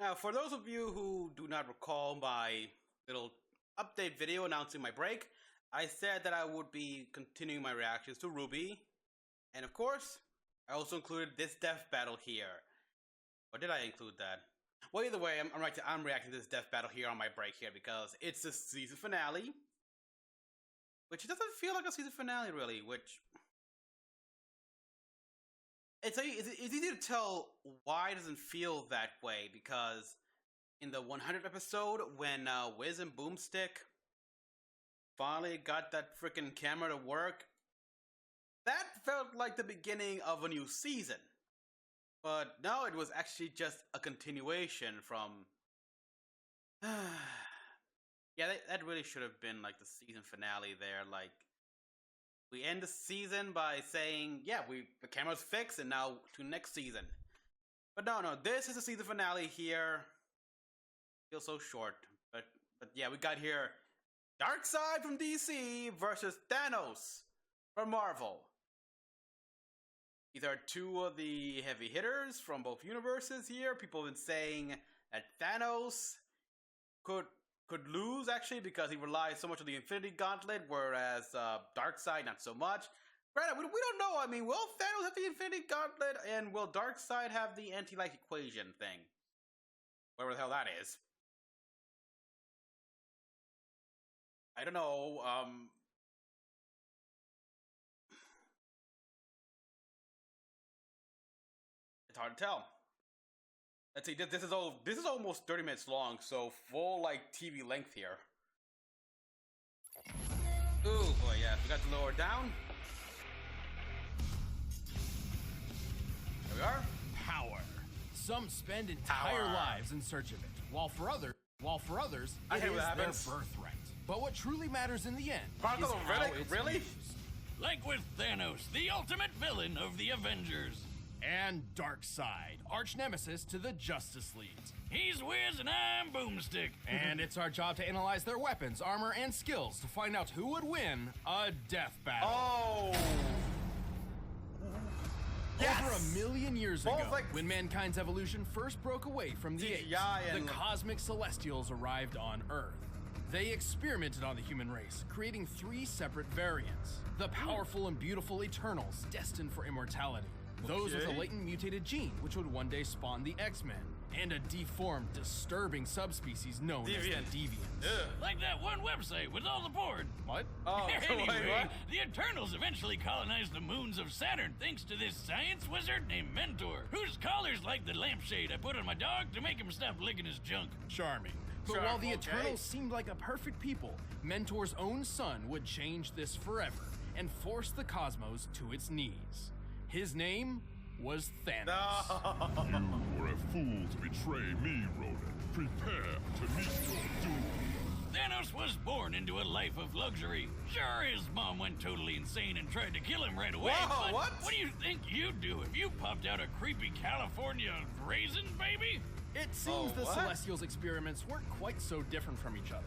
Now, for those of you who do not recall my little update video announcing my break, I said that I would be continuing my reactions to Ruby, and of course, I also included this death battle here. Or did I include that? Well, either way, I'm reacting to this death battle here on my break here because it's the season finale, which doesn't feel like a season finale really, which... It's easy to tell why it doesn't feel that way, because in the 100th episode, when Wiz and Boomstick finally got that freaking camera to work, that felt like the beginning of a new season. But no, it was actually just a continuation from... yeah, that really should have been like the season finale there, like... We end the season by saying, yeah, the camera's fixed, and now to next season. But no, this is the season finale here. Feels so short, but yeah, we got here Darkseid from DC versus Thanos from Marvel. These are two of the heavy hitters from both universes here. People have been saying that Thanos could lose, actually, because he relies so much on the Infinity Gauntlet, whereas Darkseid not so much. Granted, we don't know. I mean, will Thanos have the Infinity Gauntlet, and will Darkseid have the anti-life equation thing? Whatever the hell that is. I don't know. It's hard to tell. Let's see, this is almost 30 minutes long, so full, like, TV length here. Ooh, boy, yeah, forgot to lower it down. There we are. Power. Some spend entire lives in search of it, while for others, it is their birthright. But what truly matters in the end is how it's used. Like with Thanos, the ultimate villain of the Avengers. And Darkseid, arch nemesis to the Justice League. He's Wiz and I'm Boomstick. And it's our job to analyze their weapons, armor, and skills to find out who would win a death battle. Oh! Yes! Over 1,000,000 years ago, when mankind's evolution first broke away from the apes, the cosmic celestials arrived on Earth. They experimented on the human race, creating 3 separate variants. The powerful and beautiful Eternals, destined for immortality. Those with a latent mutated gene, which would one day spawn the X-Men. And a deformed, disturbing subspecies known as the Deviants. Like that one website with all the porn. What? Oh, anyway, the Eternals eventually colonized the moons of Saturn thanks to this science wizard named Mentor, whose collar's like the lampshade I put on my dog to make him stop licking his junk. Charming. But while the Eternals seemed like a perfect people, Mentor's own son would change this forever and force the cosmos to its knees. His name was Thanos. No. You were a fool to betray me, Ronan. Prepare to meet your doom. Thanos was born into a life of luxury. Sure, his mom went totally insane and tried to kill him right away. Whoa, but what do you think you'd do if you popped out a creepy California raisin baby? It seems the Celestials' experiments weren't quite so different from each other.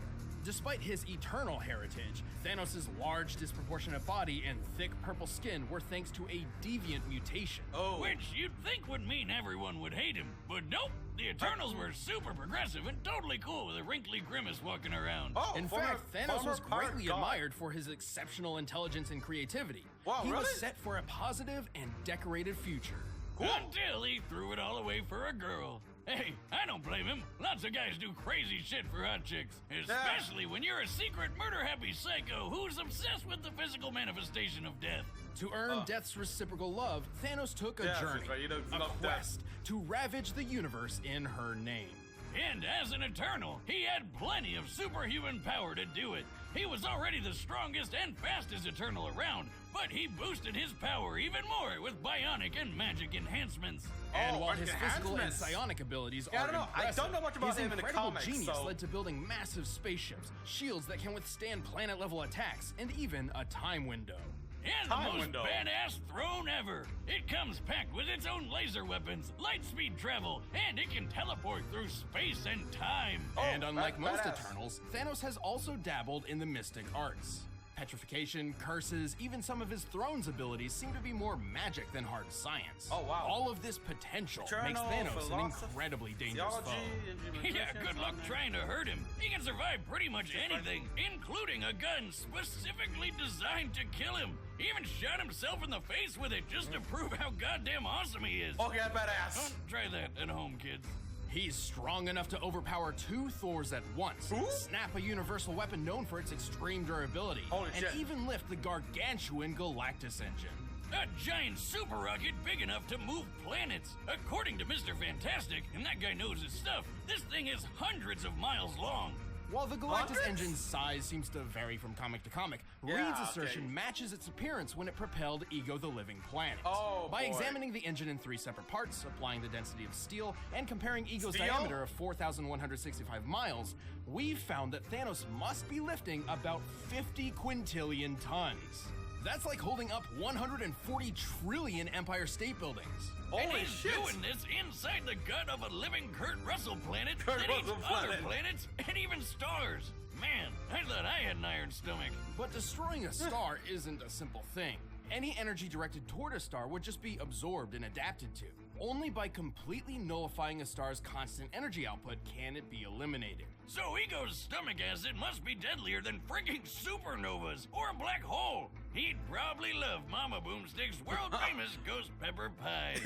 Despite his eternal heritage, Thanos' large, disproportionate body and thick purple skin were thanks to a deviant mutation. Which you'd think would mean everyone would hate him, but nope! The Eternals were super progressive and totally cool with a wrinkly grimace walking around. In fact, Thanos was greatly admired for his exceptional intelligence and creativity. He was set for a positive and decorated future. Until he threw it all away for a girl. Hey, I don't blame him. Lots of guys do crazy shit for hot chicks. Especially when you're a secret murder-happy psycho who's obsessed with the physical manifestation of death. To earn Death's reciprocal love, Thanos took a journey, a quest, to ravage the universe in her name. And as an Eternal, he had plenty of superhuman power to do it. He was already the strongest and fastest Eternal around, but he boosted his power even more with bionic and magic enhancements. And while his physical and psionic abilities are impressive, I don't know much about him in the comics, genius led to building massive spaceships, shields that can withstand planet-level attacks, and even a time window. And the most badass throne ever. It comes packed with its own laser weapons, light speed travel, and it can teleport through space and time. And unlike most Eternals, Thanos has also dabbled in the mystic arts. Petrification, curses, even some of his throne's abilities seem to be more magic than hard science. Oh, wow. All of this potential makes Thanos an incredibly dangerous foe. Yeah, good luck trying to hurt him. He can survive pretty much anything, including a gun specifically designed to kill him. He even shot himself in the face with it just to prove how goddamn awesome he is. Okay, badass. Don't try that at home, kids. He's strong enough to overpower 2 Thors at once, snap a universal weapon known for its extreme durability, and even lift the gargantuan Galactus engine. A giant super rocket big enough to move planets. According to Mr. Fantastic, and that guy knows his stuff, this thing is hundreds of miles long. While the Galactus engine's size seems to vary from comic to comic, Reed's assertion matches its appearance when it propelled Ego the Living Planet. By examining the engine in 3 separate parts, applying the density of steel, and comparing Ego's diameter of 4,165 miles, we've found that Thanos must be lifting about 50 quintillion tons. That's like holding up 140 trillion Empire State Buildings. And he's doing this inside the gut of a living Kurt Russell planet that eats other planets and even stars. Man, I thought I had an iron stomach. But destroying a star isn't a simple thing. Any energy directed toward a star would just be absorbed and adapted to. Only by completely nullifying a star's constant energy output can it be eliminated. So Ego's stomach acid must be deadlier than frigging supernovas or a black hole. He'd probably love Mama Boomstick's world-famous ghost pepper pie.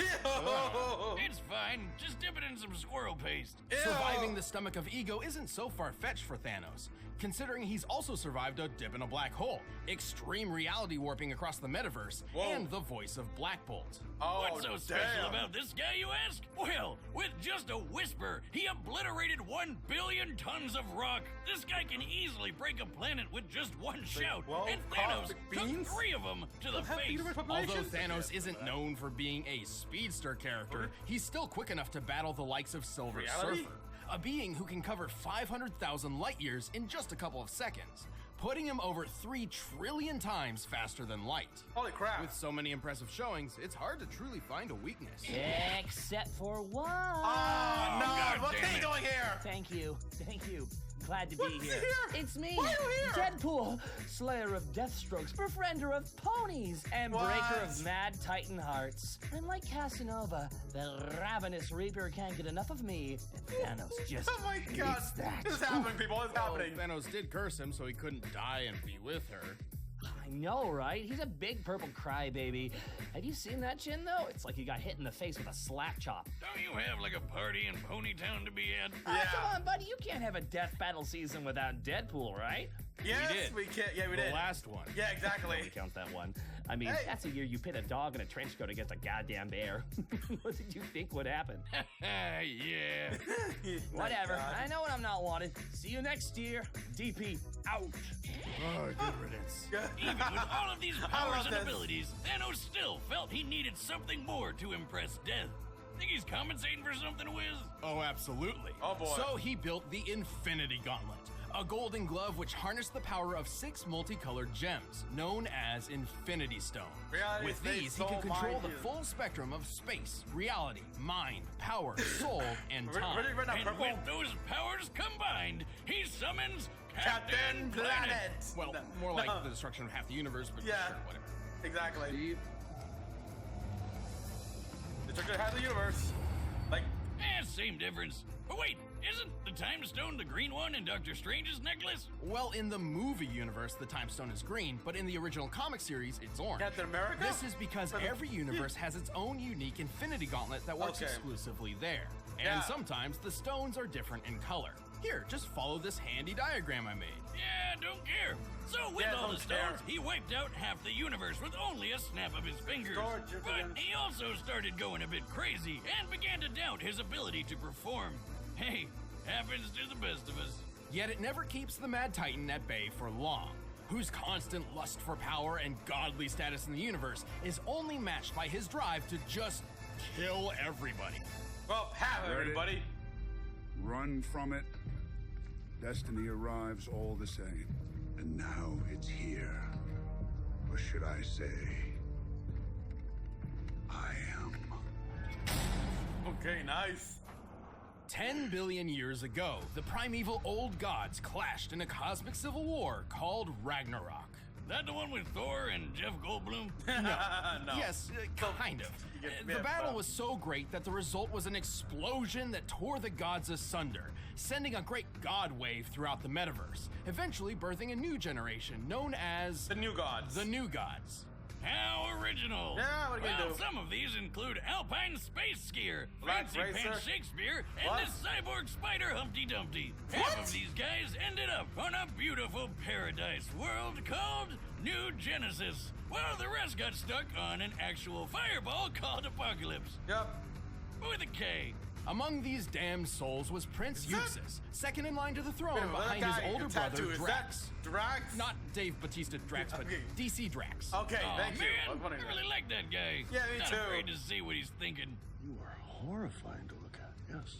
It's fine, just dip it in some squirrel paste. Surviving the stomach of Ego isn't so far-fetched for Thanos, considering he's also survived a dip in a black hole, extreme reality warping across the metaverse, and the voice of Black Bolt. What's so special about this guy, you ask? Well, with just a whisper, he obliterated 1 billion tons of rock. This guy can easily break a planet with just one shout, and Thanos took 3 of them to the face. Although Thanos isn't known for being a speedster character, he's still quick enough to battle the likes of Silver Surfer, a being who can cover 500,000 light years in just a couple of seconds, putting him over 3 trillion times faster than light. Holy crap. With so many impressive showings, it's hard to truly find a weakness. Except for one. No, what's he doing here? Thank you. Glad to be here. It's me, Why are you here? Deadpool, slayer of deathstrokes, befriender of ponies, and breaker of mad titan hearts. And like Casanova, the ravenous reaper can't get enough of me. And Thanos just oh my god, hates that. This is happening, people. It's happening. Thanos did curse him so he couldn't die and be with her. I know, right? He's a big purple crybaby. Have you seen that chin, though? It's like he got hit in the face with a slap chop. Don't you have like a party in Ponytown to be at? Come on, buddy. You can't have a death battle season without Deadpool, right? Yes, we can. Yeah, we did. The last one. Yeah, exactly. We count that one. I mean, that's a year you pit a dog in a trench coat against a goddamn bear. What did you think would happen? Yeah. Whatever. I know when I'm not wanted. See you next year. DP out. Oh, good riddance. Even with all of these powers and abilities, Thanos still felt he needed something more to impress Death. Think he's compensating for something, Wiz? Oh, absolutely. Oh, boy. So he built the Infinity Gauntlet, a golden glove which harnessed the power of 6 multicolored gems, known as Infinity Stone. With these, he could control the full spectrum of space, reality, mind, power, soul, and time. And with those powers combined, he summons Captain Planet! Well, more like the destruction of half the universe, but sure, whatever. Exactly. Destruction of half the universe. Like, same difference. But wait, isn't the Time Stone the green one in Doctor Strange's necklace? Well, in the movie universe, the Time Stone is green, but in the original comic series, it's orange. Captain America? This is because every universe has its own unique Infinity Gauntlet that works exclusively there. And sometimes the stones are different in color. Here, just follow this handy diagram I made. Yeah, don't care. So with all the stones, he wiped out half the universe with only a snap of his fingers. But he also started going a bit crazy and began to doubt his ability to perform. Hey, happens to the best of us. Yet it never keeps the Mad Titan at bay for long, whose constant lust for power and godly status in the universe is only matched by his drive to just kill everybody. Well, have everybody. Run from it. Destiny arrives all the same. And now it's here. Or should I say, I am. Okay, nice. 10 billion years ago, the primeval old gods clashed in a cosmic civil war called Ragnarok. That the one with Thor and Jeff Goldblum? No. Yes, kind of. The battle was so great that the result was an explosion that tore the gods asunder, sending a great god wave throughout the metaverse, eventually birthing a new generation known as The New Gods. The New Gods. How original! Yeah, what are you gonna do? Some of these include Alpine Space Skier, Black Fancy Racer. Pants Shakespeare, and What? this cyborg spider Humpty Dumpty. What? Half of these guys ended up on a beautiful paradise world called New Genesis, while the rest got stuck on an actual fireball called Apocalypse. Yep. With a K. Among these damned souls was Prince Is that- Euxis, second in line to the throne Wait a minute, behind that his guy older with brother tattoo, is Drax. that Drax? Not Dave Bautista Drax, but Okay. DC Drax. Okay, Aw, thank man, you. I'm wondering I really like that guy. Yeah, me Not too. afraid to see what he's thinking. You are horrifying to look at, yes.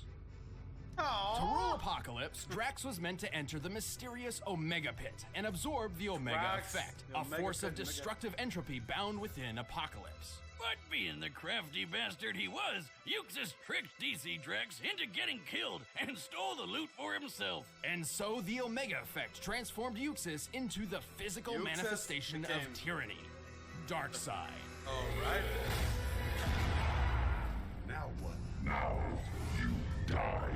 To rule Aww. Apocalypse, Drax was meant to enter the mysterious Omega Pit and absorb the Omega Drax, Effect, the a Omega force of Pit, Omega- destructive entropy bound within Apocalypse. But being the crafty bastard he was, Euxis tricked DC Drax into getting killed and stole the loot for himself. And so the Omega Effect transformed Euxis into the physical Euxis manifestation became- of tyranny, Darkseid. Alright. Now what? Now you die.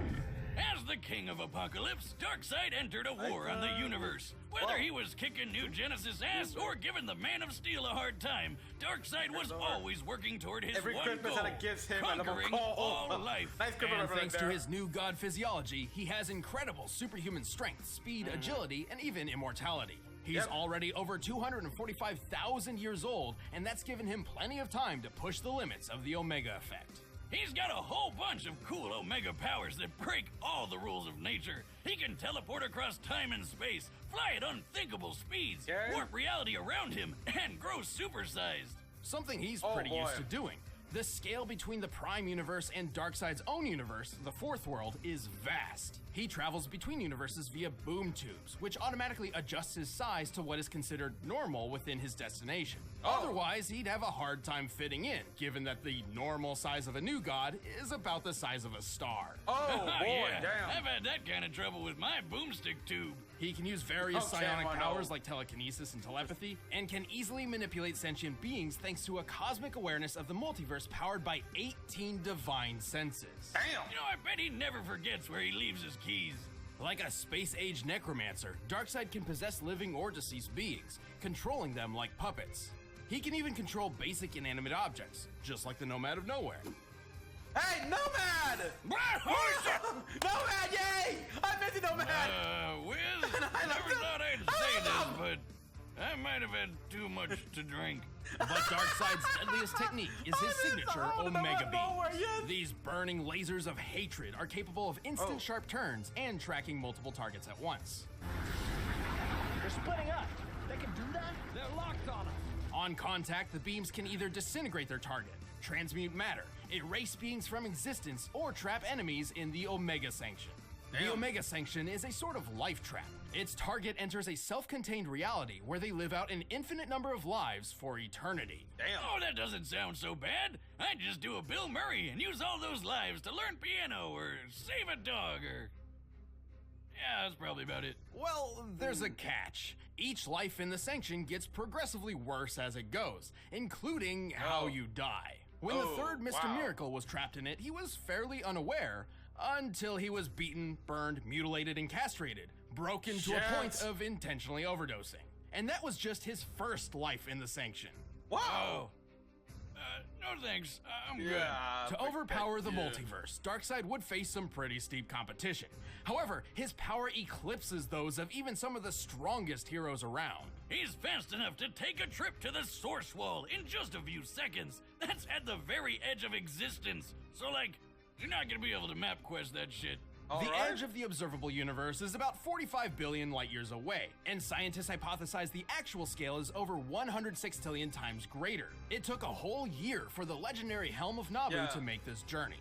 As the king of Apocalypse, Darkseid entered a war on the universe. Whether Whoa. he was kicking New Genesis' ass or giving the Man of Steel a hard time, Darkseid was always working toward his Every one Christmas goal, Santa gives him a little conquering coal. all life. Nice Christmas And reference thanks to there. his new god physiology, he has incredible superhuman strength, speed, agility, and even immortality. He's Yep. already over 245,000 years old, and that's given him plenty of time to push the limits of the Omega Effect. He's got a whole bunch of cool Omega powers that break all the rules of nature. He can teleport across time and space, fly at unthinkable speeds, Yeah. warp reality around him, and grow supersized. Something he's Oh, pretty boy. used to doing. The scale between the Prime Universe and Darkseid's own universe, the Fourth World, is vast. He travels between universes via boom tubes, which automatically adjusts his size to what is considered normal within his destination. Otherwise, he'd have a hard time fitting in, given that the normal size of a new god is about the size of a star. Oh boy, yeah. damn. I've had that kind of trouble with my boomstick tube. He can use various Okay, psionic I know. powers like telekinesis and telepathy, and can easily manipulate sentient beings thanks to a cosmic awareness of the multiverse powered by 18 divine senses. Damn. You know, I bet he never forgets where he leaves his keys. Like a space-age necromancer, Darkseid can possess living or deceased beings, controlling them like puppets. He can even control basic inanimate objects, just like the Nomad of Nowhere. Hey, Nomad! Holy shit! Nomad, yay! I miss you, Nomad! Wiz, I love never this. thought I'd I say love this, but I might have had too much to drink. But Darkseid's deadliest technique is his signature Omega Beam. These burning lasers of hatred are capable of instant sharp turns and tracking multiple targets at once. They're splitting up. They can do that? They're locked on us. On contact, the beams can either disintegrate their target, transmute matter, erase beings from existence, or trap enemies in the Omega Sanction. The Omega Sanction is a sort of life trap. Its target enters a self-contained reality where they live out an infinite number of lives for eternity. Damn. Oh, that doesn't sound so bad. I'd just do a Bill Murray and use all those lives to learn piano or save a dog or... Yeah, that's probably about it. Well, there's a catch. Each life in the Sanction gets progressively worse as it goes, including how you die. When the third Mr. wow. Miracle was trapped in it, he was fairly unaware until he was beaten, burned, mutilated, and castrated, broken to a point of intentionally overdosing. And that was just his first life in the Sanction. Wow. No thanks. I'm good. Yeah. To overpower the multiverse, Darkseid would face some pretty steep competition. However, his power eclipses those of even some of the strongest heroes around. He's fast enough to take a trip to the Source Wall in just a few seconds. That's at the very edge of existence. So, like, you're not gonna be able to map quest that shit. The edge of the observable universe is about 45 billion light years away, and scientists hypothesize the actual scale is over 100 sextillion times greater. It took a whole year for the legendary Helm of Nabu to make this journey.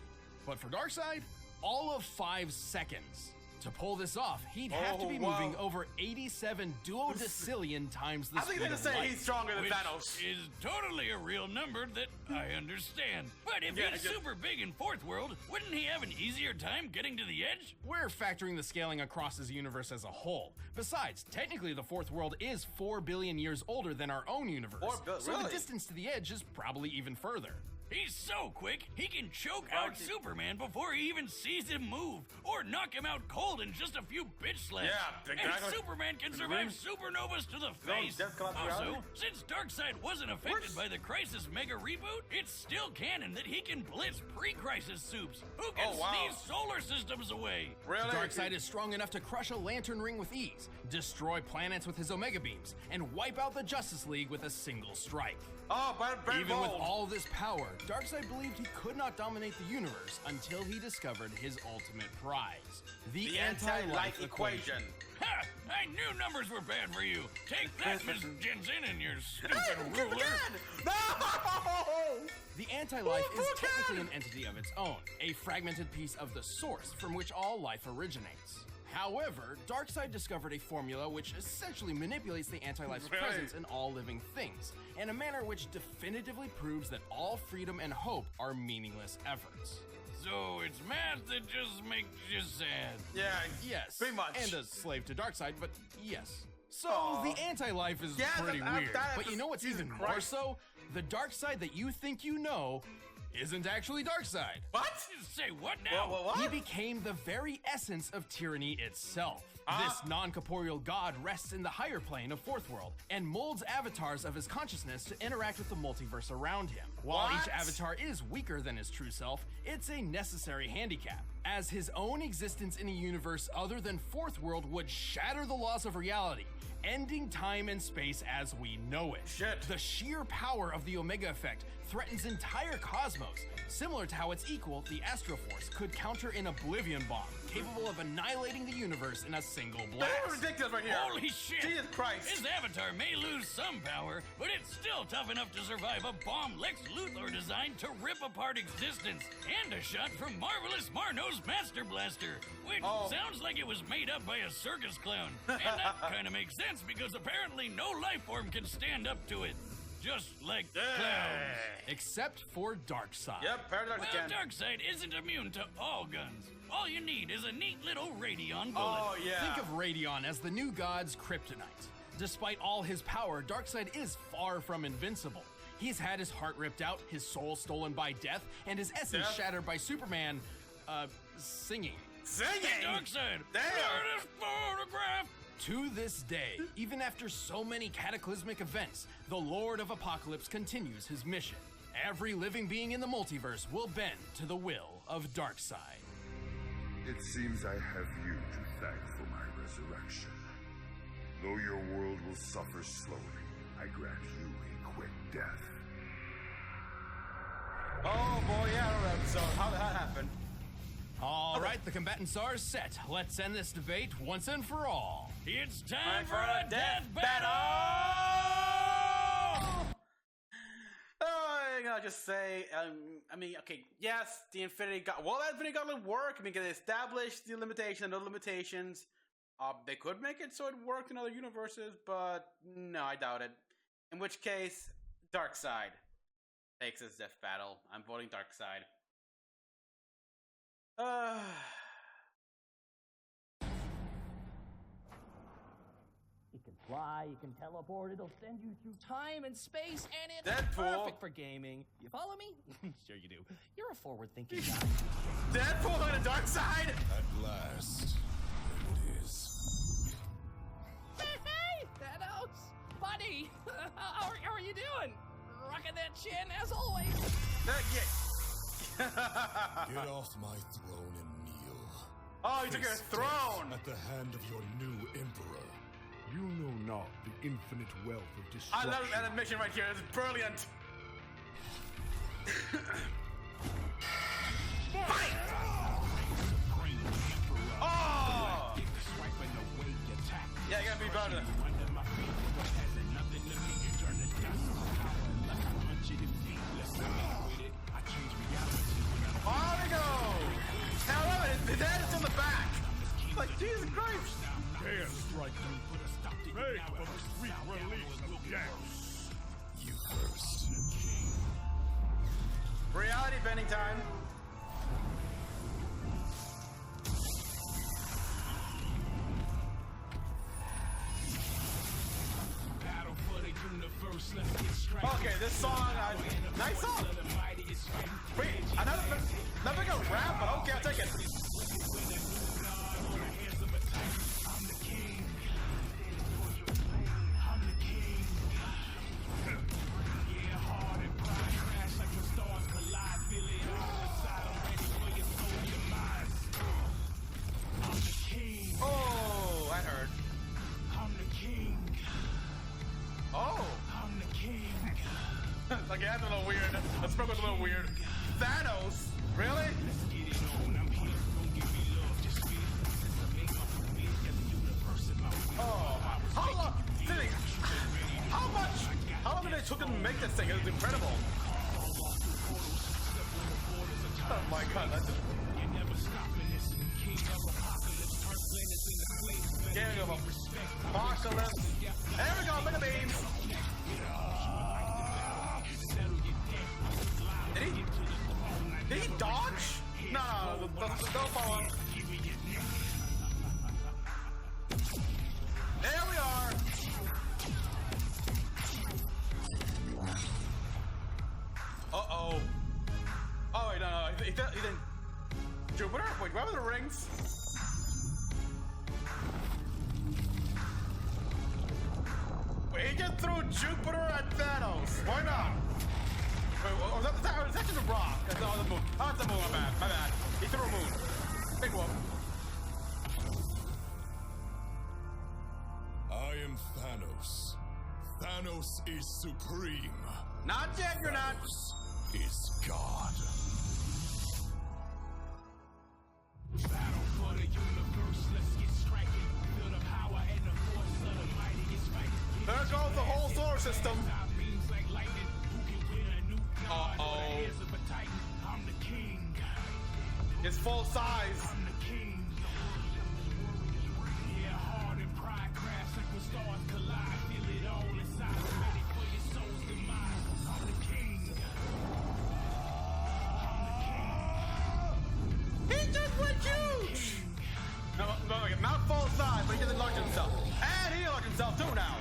But for Darkseid, all of 5 seconds. To pull this off, he'd have to be moving over 87 duodecillion times the speed of light. I think they're gonna say he's stronger than Thanos. Is totally a real number that I understand. But if he's super big in Fourth World, wouldn't he have an easier time getting to the edge? We're factoring the scaling across his universe as a whole. Besides, technically the Fourth World is 4 billion years older than our own universe. So the distance to the edge is probably even further. He's so quick, he can choke out Superman before he even sees him move, or knock him out cold in just a few bitch slaps. Yeah, exactly. And Superman can survive supernovas to the face. Also, since Darkseid wasn't affected by the Crisis Mega reboot, it's still canon that he can blitz pre-Crisis supes, who can sneeze solar systems away. Really? Darkseid is strong enough to crush a lantern ring with ease, destroy planets with his Omega beams, and wipe out the Justice League with a single strike. Even with all this power, Darkseid believed he could not dominate the universe until he discovered his ultimate prize, the anti-life equation. Ha! I knew numbers were bad for you. Take that, Miss Jensen, and your stupid ruler. No! The anti-life is technically an entity of its own, a fragmented piece of the source from which all life originates. However, Darkseid discovered a formula which essentially manipulates the anti-life's presence in all living things, in a manner which definitively proves that all freedom and hope are meaningless efforts. So it's math that just makes you sad. Yeah, yes, pretty much. And a slave to Darkseid, but yes. So the anti-life is pretty weird, but you know what's even more so? The Darkseid that you think you know isn't actually Darkseid. What? Say what now? What? He became the very essence of tyranny itself. This non-corporeal god rests in the higher plane of Fourth World and molds avatars of his consciousness to interact with the multiverse around him. While each avatar is weaker than his true self, it's a necessary handicap, as his own existence in a universe other than Fourth World would shatter the laws of reality, ending time and space as we know it. The sheer power of the Omega effect threatens entire cosmos, similar to how its equal, the Astroforce, could counter an Oblivion bomb, capable of annihilating the universe in a single blast. That's ridiculous right here. Holy shit! Jesus Christ! His avatar may lose some power, but it's still tough enough to survive a bomb Lex Luthor designed to rip apart existence, and a shot from Marvelous Marno's Master Blaster, which sounds like it was made up by a circus clown. And that kind of makes sense, because apparently no life form can stand up to it. Just like clowns. Except for Darkseid. Yep, Paradox again. Darkseid isn't immune to all guns. All you need is a neat little Radion bullet. Oh, yeah. Think of Radion as the new god's kryptonite. Despite all his power, Darkseid is far from invincible. He's had his heart ripped out, his soul stolen by death, and his essence shattered by Superman, singing. Darkseid! Damn! Photograph! To this day, even after so many cataclysmic events, the Lord of Apocalypse continues his mission. Every living being in the multiverse will bend to the will of Darkseid. It seems I have you to thank for my resurrection. Though your world will suffer slowly, I grant you a quick death. Oh boy, yeah, I don't know. So how did that happen? All right, the combatants are set. Let's end this debate once and for all. It's time for a death battle! I gotta just say, I mean, okay, yes, the Infinity Gauntlet work. I mean, they established the limitation and the limitations. They could make it so it worked in other universes, but no, I doubt it. In which case, Darkseid takes this death battle. I'm voting Darkseid. You can fly, you can teleport, it'll send you through time and space, and it's Deadpool. perfect for gaming. You follow me? Sure you do. You're a forward-thinking guy. Deadpool on the Darkseid? At last, it is. Hey, Thanos! Buddy! How are you doing? Rocking that chin, as always. Get off my throne and kneel. Oh, you took your throne! At the hand of your new emperor. You know not the infinite wealth of I destruction. love that animation right here. It's brilliant. Fight! Oh! Yeah, you gotta be better. Oh, there we go! Now, I love it. His dad is on the back. Like, dude, Jesus Christ! Dare strike me. Make for the sweet release of death. You first. Reality bending time. Okay, this song, nice song. Wait, I never gonna rap, but okay, I'll take it. Oh, that hurt. Oh. Okay, that's a little weird. The smoke was a little weird. Thanos? Really? Oh, how long? How long did it took them to make this thing? It was incredible. Oh my god, that's just... Gang of apocalypse. There we go, look at beams. Did he dodge? No, don't follow him. There we are. Uh-oh. Oh, wait, no. He didn't. Jupiter? Wait, where were the rings? Wait, he just threw Jupiter at Thanos. Why not? Wait, was that just a rock? That's the moon. Oh, it's the moon. My bad. He threw a moon. Big one. I am Thanos. Thanos is supreme. Not yet, you're not. Thanos is God. Battle for the universe, let's get striking. Feel the power and the force of the mightiest fight. There goes the whole solar system. Uh-oh. I'm the king. It's full size. I'm the king. Yeah, hard and pride crash like when stars collide. Feel it all inside. Ready for your soul's demise. I'm the king. He just went huge! No, not full size, but he just enlarged himself. And he enlarged himself too now.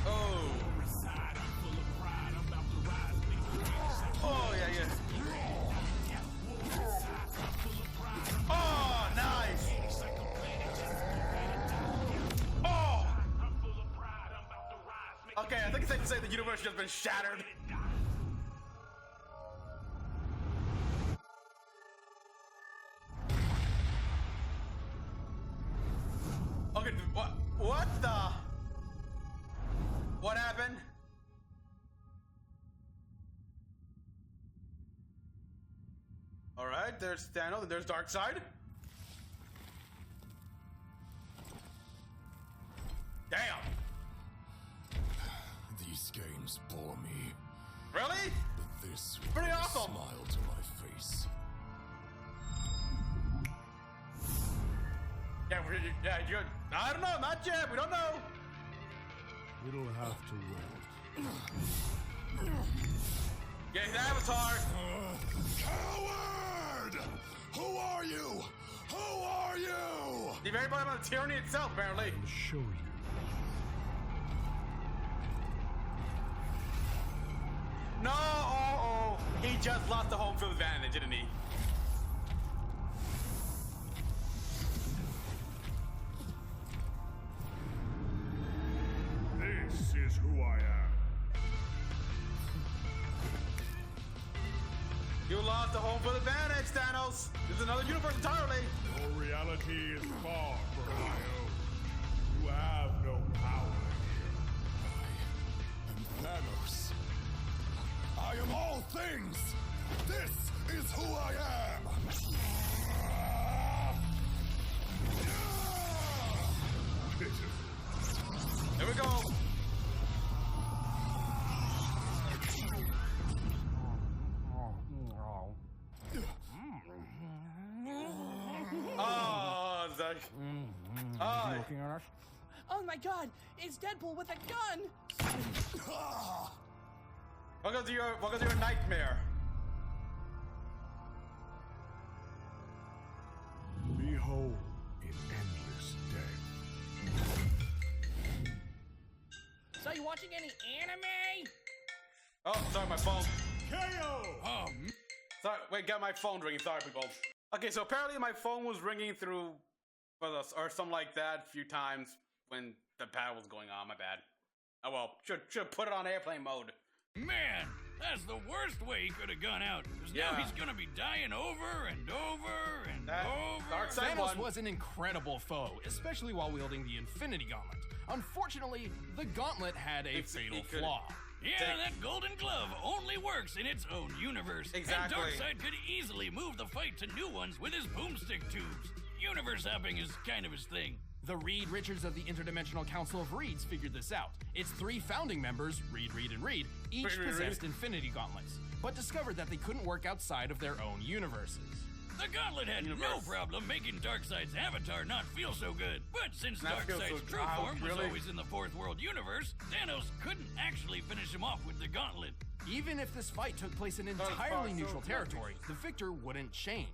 Oh. Oh, yeah. Oh, nice. Oh. Okay, I think it's safe to say the universe has been shattered. Okay, what the? What happened? All right, there's Thanos, and there's Darkseid. Damn. These games bore me. Really? But this will Pretty bring a awesome. smile to my face. Yeah, I don't know, not yet, we don't know. It'll have to wait. Yeah, he's Avatar. Coward! Who are you? Who are you? He's very bad on the tyranny itself, apparently. I'll show you. No, he just lost the home field advantage, didn't he? This is who I am. You lost the home field advantage, Thanos. This is another universe entirely. Your reality is far from my own. You have no power here. I am Thanos. I am all things. This is who I am. Here we go. Looking at us? Oh my god, it's Deadpool with a gun! Welcome to your nightmare. Behold in endless death. So you watching any anime? Oh, sorry, my phone. KO! Oh, Sorry, wait, got my phone ringing. Sorry, people. Okay, so apparently my phone was ringing through, or something like that, a few times when the battle was going on. My bad. Oh well, should put it on airplane mode. man, that's the worst way he could have gone out. Because now he's gonna be dying over and over and over. Darkseid Thanos won. was an incredible foe, especially while wielding the Infinity Gauntlet. Unfortunately, the gauntlet had a fatal flaw. Yeah, that golden glove only works in its own universe. Exactly. And Darkseid could easily move the fight to new ones with his boomstick tubes. Universe hopping is kind of his thing. The Reed Richards of the Interdimensional Council of Reeds figured this out. Its 3 founding members, Reed, Reed, and Reed, each possessed Infinity Gauntlets, but discovered that they couldn't work outside of their own universes. The gauntlet had no problem making Darkseid's avatar not feel so good. But since Darkseid's true form was always in the Fourth World universe, Thanos couldn't actually finish him off with the gauntlet. Even if this fight took place in entirely neutral territory, the victor wouldn't change.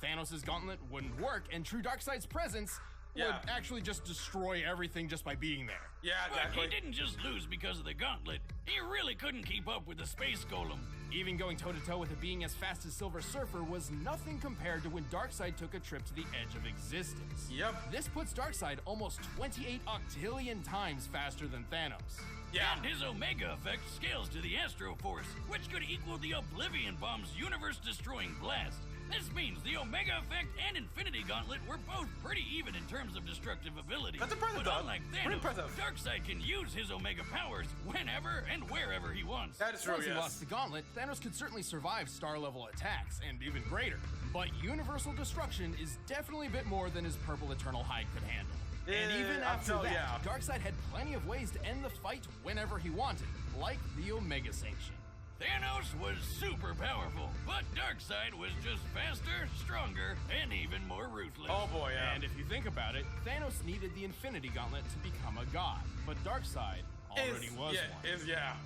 Thanos' gauntlet wouldn't work, and true Darkseid's presence would actually just destroy everything just by being there. Yeah, exactly. But he didn't just lose because of the gauntlet. He really couldn't keep up with the space golem. Even going toe-to-toe with a being as fast as Silver Surfer was nothing compared to when Darkseid took a trip to the edge of existence. Yep. This puts Darkseid almost 28 octillion times faster than Thanos. Yeah. And his Omega effect scales to the Astro Force, which could equal the Oblivion Bomb's universe-destroying blast. This means the Omega effect and Infinity Gauntlet were both pretty even in terms of destructive ability. That's impressive, but unlike Thanos, impressive. Darkseid can use his Omega powers whenever and wherever he wants. That is true, Once he lost the gauntlet, Thanos could certainly survive star-level attacks, and even greater. But universal destruction is definitely a bit more than his purple Eternal Hide could handle. And even after that, Darkseid had plenty of ways to end the fight whenever he wanted, like the Omega Sanction. Thanos was super powerful, but Darkseid was just faster, stronger, and even more ruthless. Oh boy, yeah. And if you think about it, Thanos needed the Infinity Gauntlet to become a god, but Darkseid already was one.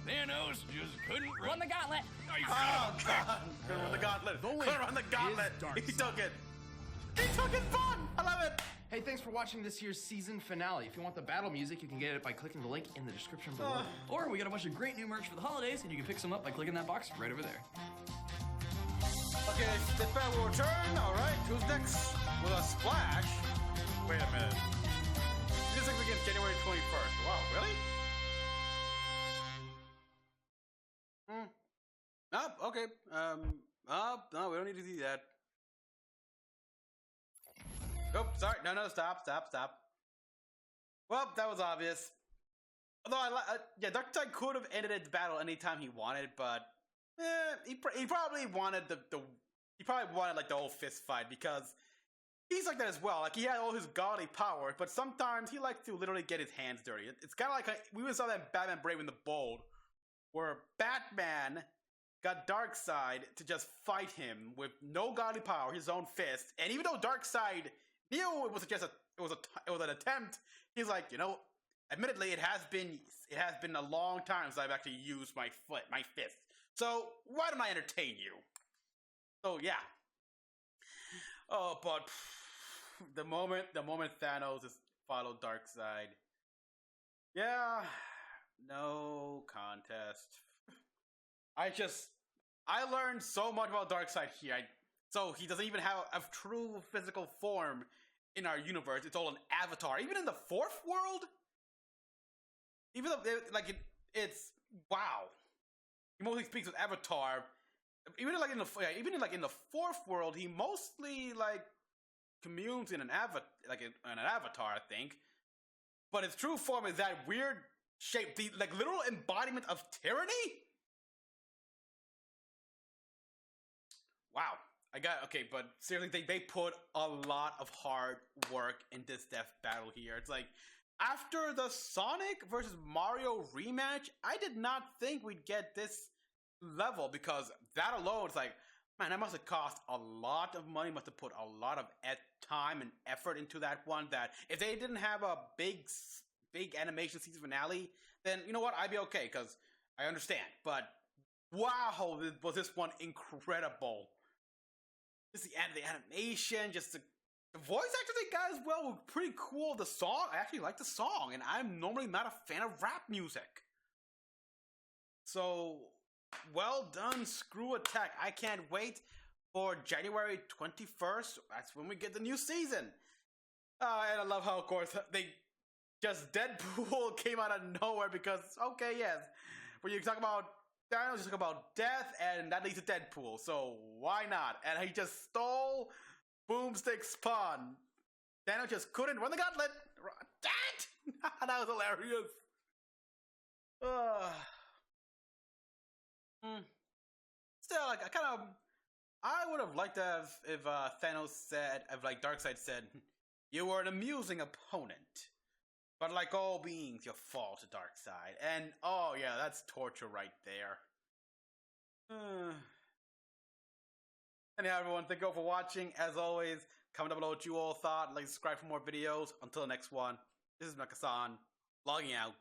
Thanos just couldn't Run the gauntlet! Oh god! Couldn't run the gauntlet. Couldn't run the gauntlet. He took it. He took it fun. I love it. Hey, thanks for watching this year's season finale. If you want the battle music, you can get it by clicking the link in the description below. Or we got a bunch of great new merch for the holidays, and you can pick some up by clicking that box right over there. Okay, this battle will return. All right, who's next? With a splash. Wait a minute. Music begins January 21st. Wow, really? Oh, okay. No, we don't need to do that. Oh, sorry. No, stop. Well, that was obvious. Although, Darkseid could have ended the battle anytime he wanted, but he probably wanted he probably wanted like the whole fist fight because he's like that as well. Like he had all his godly powers, but sometimes he likes to literally get his hands dirty. It's kind of like we saw that in Batman Brave and the Bold, where Batman got Darkseid to just fight him with no godly power, his own fist, and even though Darkseid knew it was just it was an attempt, he's like, admittedly, it has been a long time since I've actually used my fist. So why don't I entertain you? So yeah. Oh, but the moment Thanos has followed Darkseid, yeah, no contest. I learned so much about Darkseid here. So he doesn't even have a true physical form in our universe. It's all an avatar. Even in the Fourth World, even though it's wow. He mostly speaks with Avatar. Even in the Fourth World, he mostly communes in an avatar, I think. But his true form is that weird shape, the literal embodiment of tyranny. Wow. But seriously, they put a lot of hard work in this death battle here. It's like, after the Sonic versus Mario rematch, I did not think we'd get this level, because that alone, it's like, Man, that must have cost a lot of money, must have put a lot of time and effort into that one, that if they didn't have a big animation season finale, then you know what, I'd be okay, because I understand. But wow, was this one incredible. Just the animation, just the voice actors they got as well were pretty cool. The song, I actually like the song, and I'm normally not a fan of rap music. So, well done, Screw Attack. I can't wait for January 21st. That's when we get the new season. And I love how, of course, they just Deadpool came out of nowhere because, okay, yes, when you talk about Thanos, you talk about death, and that leads to Deadpool, so why not? And he just stole Boomstick Spawn. Thanos just couldn't run the gauntlet. That was hilarious. Still, like, I would have liked to have if Thanos said, if like Darkseid said, you were an amusing opponent, but like all beings, you fall to Darkseid. And oh yeah, that's torture right there. Anyhow, everyone, thank you all for watching. As always, comment down below what you all thought. Like, subscribe for more videos. Until the next one, this is Mecha-san, logging out.